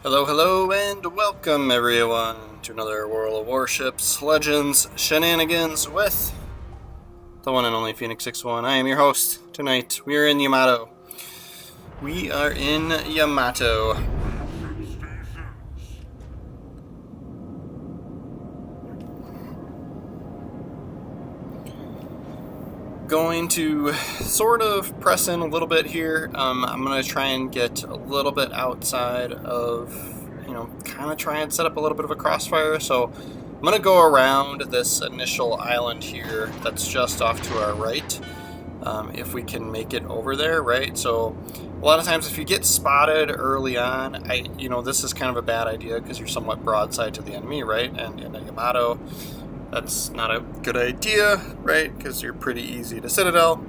Hello, hello, and welcome everyone to another World of Warships Legends shenanigans with the one and only Phoenix61. I am your host. Tonight we are in Yamato. We are in Yamato. Going to sort of press in a little bit here. I'm going to try and get a little bit outside of, kind of try and set up a little bit of a crossfire. So I'm going to go around this initial island here that's just off to our right. If we can make it over there, right? So a lot of times if you get spotted early on, this is kind of a bad idea because you're somewhat broadside to the enemy, right? And in a Yamato, that's not a good idea, right? Because you're pretty easy to citadel.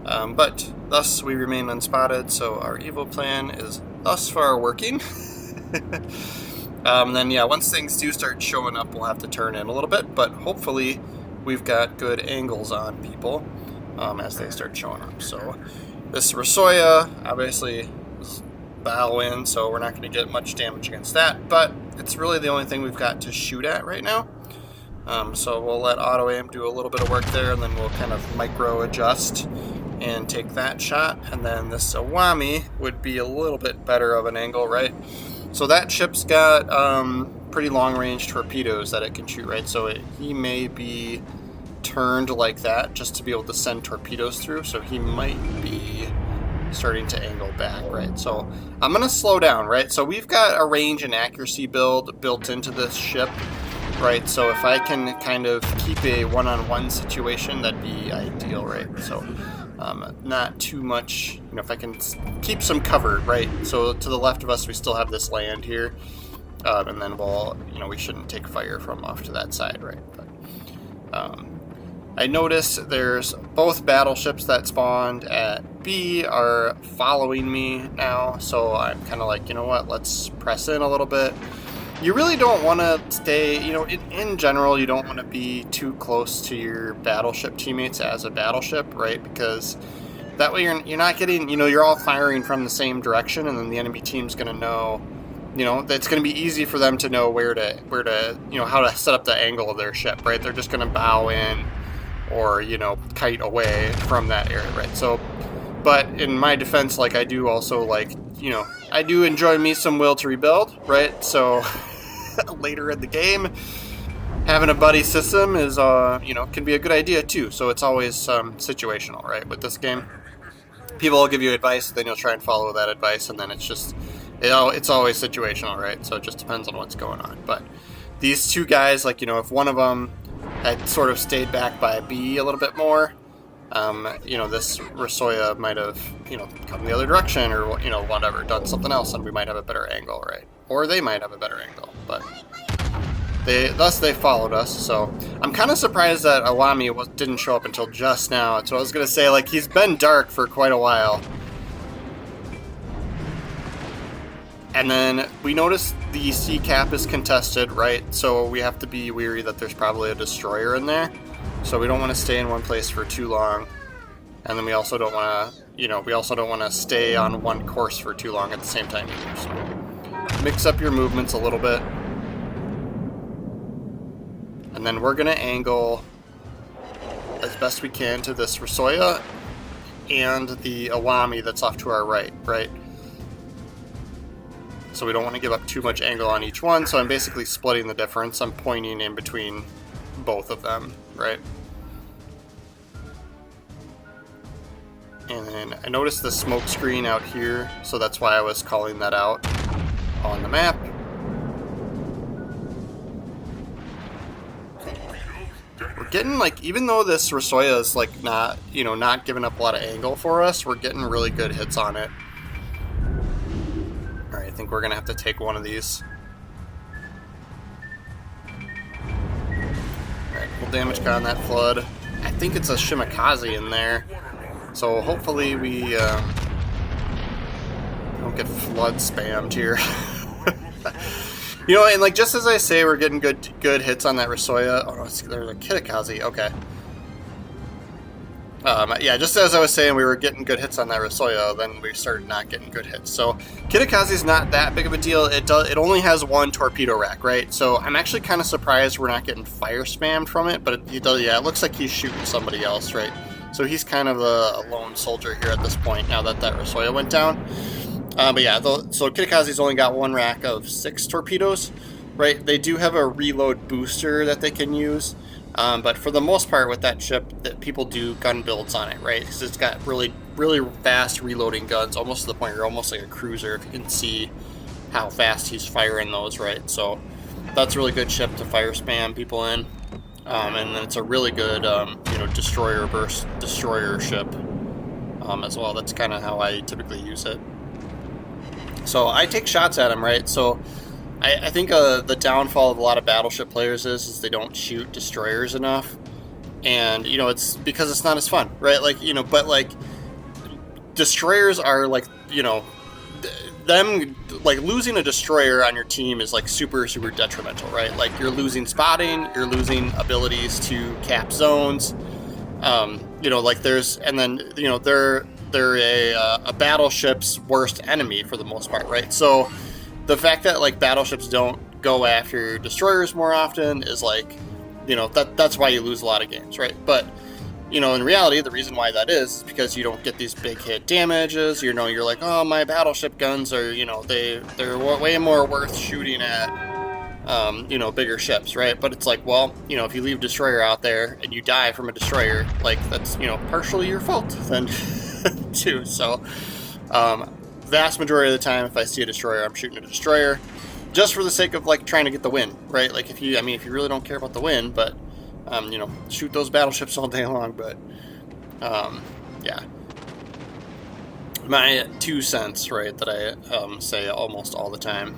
But thus we remain unspotted, so our evil plan is thus far working. Once things do start showing up, we'll have to turn in a little bit, but hopefully we've got good angles on people as they start showing up. So this Rasoya obviously is bow in, so we're not going to get much damage against that, but it's really the only thing we've got to shoot at right now. So we'll let auto aim do a little bit of work there, and then we'll kind of micro adjust and take that shot. And then this Awami would be a little bit better of an angle, right? So that ship's got pretty long range torpedoes that it can shoot, right? So he may be turned like that just to be able to send torpedoes through. So he might be starting to angle back, right? So I'm going to slow down, right? So we've got a range and accuracy built into this ship. Right, so if I can kind of keep a one-on-one situation, that'd be ideal, right? So not too much, if I can keep some cover, right? So to the left of us, we still have this land here, and then we shouldn't take fire from off to that side, right? But I noticed there's both battleships that spawned at B are following me now, so I'm kind of like, you know what, let's press in a little bit. You really don't want to stay, in general, you don't want to be too close to your battleship teammates as a battleship, right? Because that way you're not getting, you're all firing from the same direction, and then the enemy team's going to know, it's going to be easy for them to know where to, how to set up the angle of their ship, right? They're just going to bow in or, kite away from that area, right? So, but in my defense, I do also I do enjoy me some Will to Rebuild, right? So later in the game, having a buddy system is, can be a good idea too. So it's always situational, right? With this game, people will give you advice, then you'll try and follow that advice, and then it's always situational, right? So it just depends on what's going on. But these two guys, if one of them had sort of stayed back by B a little bit more, this Rasoya might have, come the other direction or, whatever, done something else, and we might have a better angle, right? Or they might have a better angle, but they followed us, so I'm kind of surprised that Awami didn't show up until just now. So I was going to say, he's been dark for quite a while. And then we noticed the sea cap is contested, right? So we have to be weary that there's probably a destroyer in there. So we don't want to stay in one place for too long, and then we also don't want to, stay on one course for too long at the same time either. So mix up your movements a little bit, and then we're gonna angle as best we can to this Rasoya and the Awami that's off to our right, right? So we don't want to give up too much angle on each one. So I'm basically splitting the difference. I'm pointing in between both of them, right? And then I noticed the smoke screen out here, so that's why I was calling that out on the map. We're getting, even though this Rasoya is not giving up a lot of angle for us, we're getting really good hits on it. Alright, I think we're gonna have to take one of these. Full damage on that flood. I think it's a Shimakaze in there, so hopefully we don't get flood spammed here. And just as I say, we're getting good hits on that Rasoya. Oh, there's a Kitakaze. Okay. Yeah, just as I was saying, we were getting good hits on that Rosoya, then we started not getting good hits. So Kitakaze's not that big of a deal. It only has one torpedo rack, right? So I'm actually kind of surprised we're not getting fire spammed from it, but it looks like he's shooting somebody else, right? So he's kind of a lone soldier here at this point now that Rosoya went down. But yeah, so Kitakaze's only got one rack of 6 torpedoes, right? They do have a reload booster that they can use. But for the most part with that ship, that people do gun builds on it, right? Because it's got really, really fast reloading guns, almost to the point where you're almost like a cruiser if you can see how fast he's firing those, right? So that's a really good ship to fire spam people in. And then it's a really good, destroyer burst destroyer ship as well. That's kind of how I typically use it. So I take shots at him, right? So I think the downfall of a lot of Battleship players is they don't shoot destroyers enough, and it's because it's not as fun, right? But destroyers are them losing a destroyer on your team is super, super detrimental, right? Like you're losing spotting, you're losing abilities to cap zones, they're a battleship's worst enemy for the most part, right? So the fact that battleships don't go after destroyers more often is that's why you lose a lot of games, right? But in reality, the reason why that is because you don't get these big hit damages. You're like, oh, my battleship guns are they're way more worth shooting at bigger ships, right? But it's if you leave a destroyer out there and you die from a destroyer, that's partially your fault then too. So vast majority of the time, if I see a destroyer, I'm shooting a destroyer, just for the sake of trying to get the win, right? If you really don't care about the win, but shoot those battleships all day long. But yeah, my 2 cents, right, that I say almost all the time.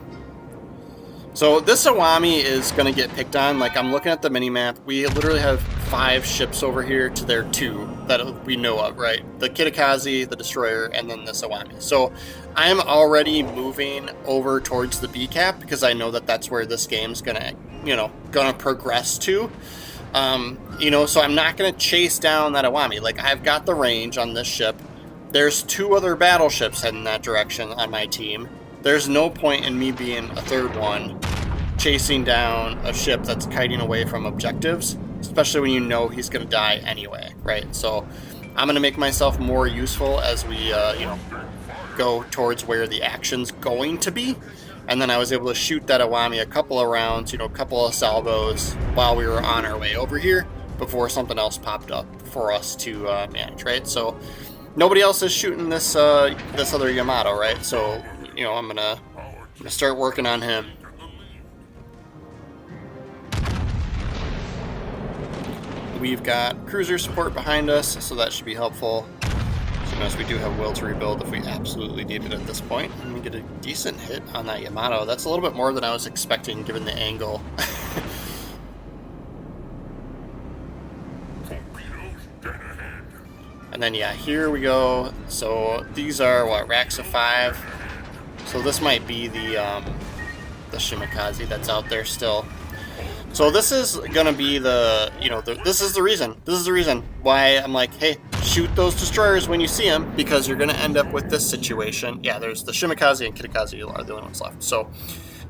So this Awami is going to get picked on. I'm looking at the mini-map. We literally have 5 ships over here to their 2 that we know of, right? The Kitakaze, the Destroyer, and then this Awami. So I'm already moving over towards the B cap because I know that that's where this game's going to progress to. So I'm not going to chase down that Awami. I've got the range on this ship. There's 2 other battleships heading that direction on my team. There's no point in me being a third one chasing down a ship that's kiting away from objectives, especially when he's going to die anyway, right? So I'm going to make myself more useful as we, go towards where the action's going to be. And then I was able to shoot that Awami a couple of rounds, a couple of salvos while we were on our way over here before something else popped up for us to manage, right? So nobody else is shooting this other Yamato, right? So I'm gonna start working on him. We've got cruiser support behind us, so that should be helpful. So notice we do have will to rebuild if we absolutely need it at this point. And we get a decent hit on that Yamato. That's a little bit more than I was expecting given the angle. And then yeah, here we go. So these are racks of 5. So this might be the Shimakaze that's out there still. So this is gonna be this is the reason why I'm hey, shoot those destroyers when you see them, because you're gonna end up with this situation. Yeah, there's the Shimakaze and Kitakaze are the only ones left. So,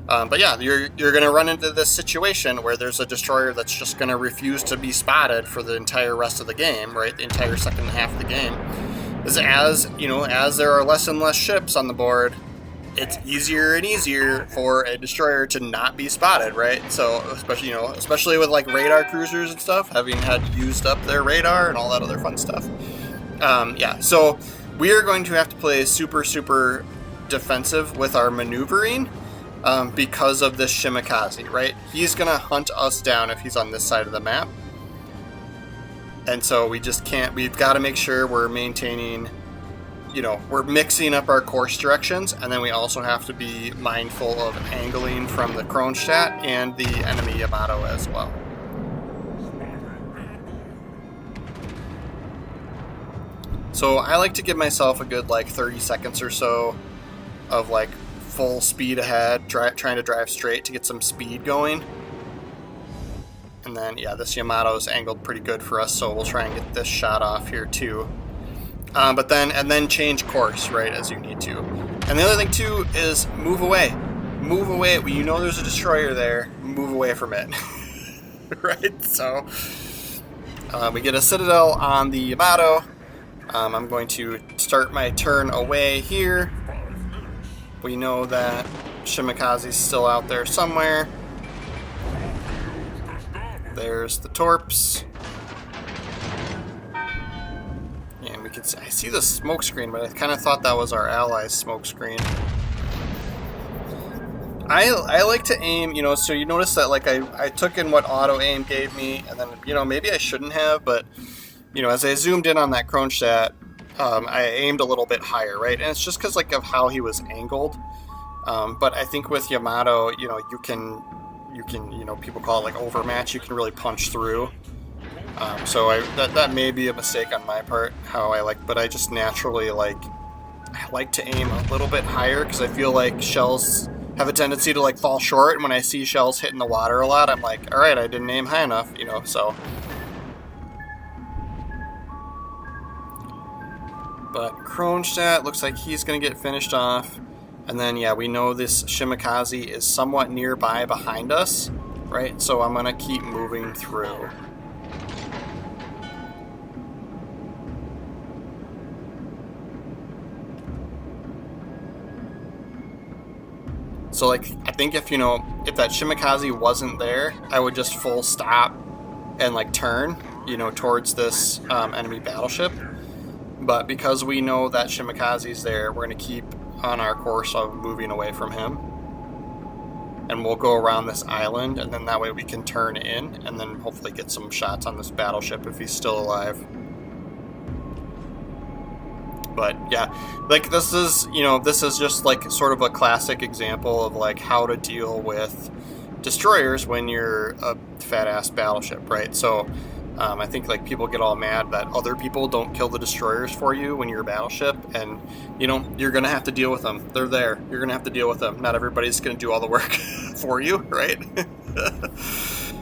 but yeah, you're gonna run into this situation where there's a destroyer that's just gonna refuse to be spotted for the entire rest of the game, right? The entire second half of the game. As there are less and less ships on the board, it's easier and easier for a destroyer to not be spotted, right? So especially with radar cruisers and stuff, having had used up their radar and all that other fun stuff. Yeah, so we are going to have to play super, super defensive with our maneuvering because of this Shimakaze, right? He's gonna hunt us down if he's on this side of the map, and so we just can't. We've got to make sure we're maintaining. We're mixing up our course directions, and then we also have to be mindful of angling from the Kronstadt and the enemy Yamato as well. So I like to give myself a good 30 seconds or so of full speed ahead, trying to drive straight to get some speed going. And then, yeah, this Yamato's angled pretty good for us, so we'll try and get this shot off here too. But then change course, right, as you need to. And the other thing too is move away. Move away. When you know there's a destroyer there, move away from it. Right? So we get a citadel on the Yamato. I'm going to start my turn away here. We know that Shimikaze's still out there somewhere. There's the torps. And we can see, I see the smoke screen, but I kind of thought that was our allies' smoke screen. I like to aim, you know, so you notice that like I took in what auto aim gave me, and then, you know, maybe I shouldn't have, but, you know, as I zoomed in on that Kronstadt, I aimed a little bit higher, right? And it's just because like of how he was angled. But I think with Yamato, you know, you can, you know, people call it like overmatch. You can really punch through. So that may be a mistake on my part, how I like, but I just naturally I like to aim a little bit higher because I feel like shells have a tendency to like fall short. And when I see shells hitting the water a lot, I'm like, all right, I didn't aim high enough, you know, so. But Kronstadt looks like he's going to get finished off. And then, yeah, we know this Shimikaze is somewhat nearby behind us, right? So I'm going to keep moving through. So, like, I think if, you know, if that Shimikaze wasn't there, I would just full stop and, like, turn, you know, towards this enemy battleship. But because we know that Shimikaze's there, we're going to keep on our course of moving away from him. And we'll go around this island, and then that way we can turn in, and then hopefully get some shots on this battleship if he's still alive. But yeah, like this is, you know, this is just like sort of a classic example of like how to deal with destroyers when you're a fat ass battleship, right? So I think like people get all mad that other people don't kill the destroyers for you when you're a battleship, and you know, you're gonna have to deal with them. They're there. You're gonna have to deal with them. Not everybody's gonna do all the work for you, right?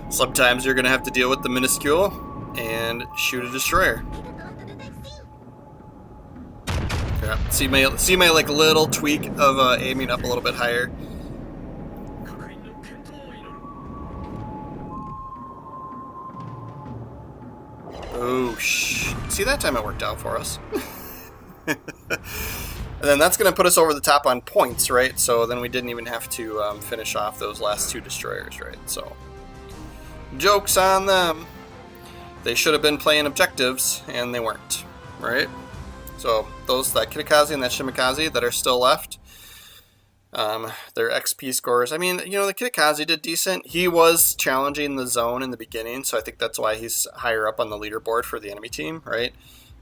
Sometimes you're gonna have to deal with the minuscule and shoot a destroyer. Yeah. See my like little tweak of aiming up a little bit higher. Oh, see, that time it worked out for us. And then that's going to put us over the top on points, right? So then we didn't even have to finish off those last two destroyers, right? So, joke's on them. They should have been playing objectives, and they weren't, right? So that Kitakaze and that Shimikaze that are still left, their XP scores. I mean, you know, the Kitakaze did decent. He was challenging the zone in the beginning, so I think that's why he's higher up on the leaderboard for the enemy team, right?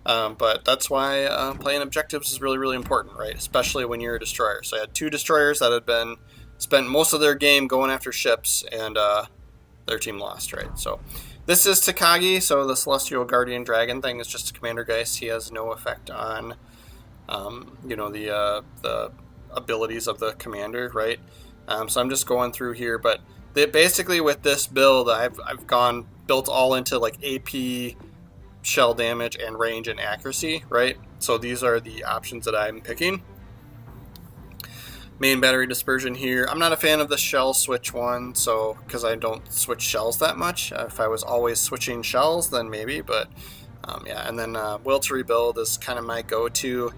But that's why playing objectives is really, really important, right? Especially when you're a destroyer. So I had two destroyers that had been spent most of their game going after ships, and their team lost, right? So this is Takagi, so the Celestial Guardian Dragon thing is just a Commander Geist. He has no effect on, you know, the abilities of the commander, right? So I'm just going through here, but basically with this build, I've built all into like AP, shell damage, and range and accuracy, right? So these are the options that I'm picking. Main battery dispersion here. I'm not a fan of the shell switch one, so because I don't switch shells that much. If I was always switching shells, then maybe, but yeah. And then will to rebuild is kind of my go-to.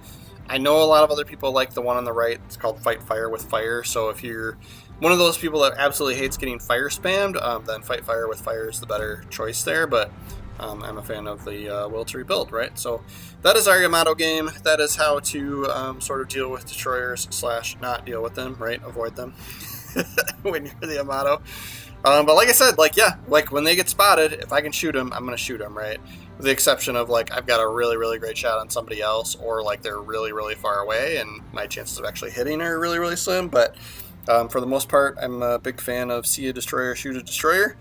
I know a lot of other people like the one on the right. It's called Fight Fire with Fire. So if you're one of those people that absolutely hates getting fire spammed, then Fight Fire with Fire is the better choice there. But I'm a fan of the will to rebuild, right? So that is our Yamato game. That is how to sort of deal with destroyers / not deal with them, right? Avoid them when you're the Yamato. But like I said, like, yeah, like when they get spotted, if I can shoot them, I'm going to shoot them, right? With the exception of like I've got a really, really great shot on somebody else, or like they're really, really far away and my chances of actually hitting are really, really slim. But for the most part, I'm a big fan of see a destroyer, shoot a destroyer.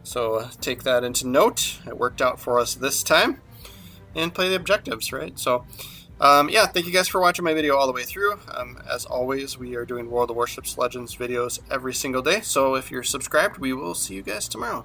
So take that into note. It worked out for us this time. And play the objectives, right? So, yeah, thank you guys for watching my video all the way through. As always, we are doing World of Warships Legends videos every single day. So if you're subscribed, we will see you guys tomorrow.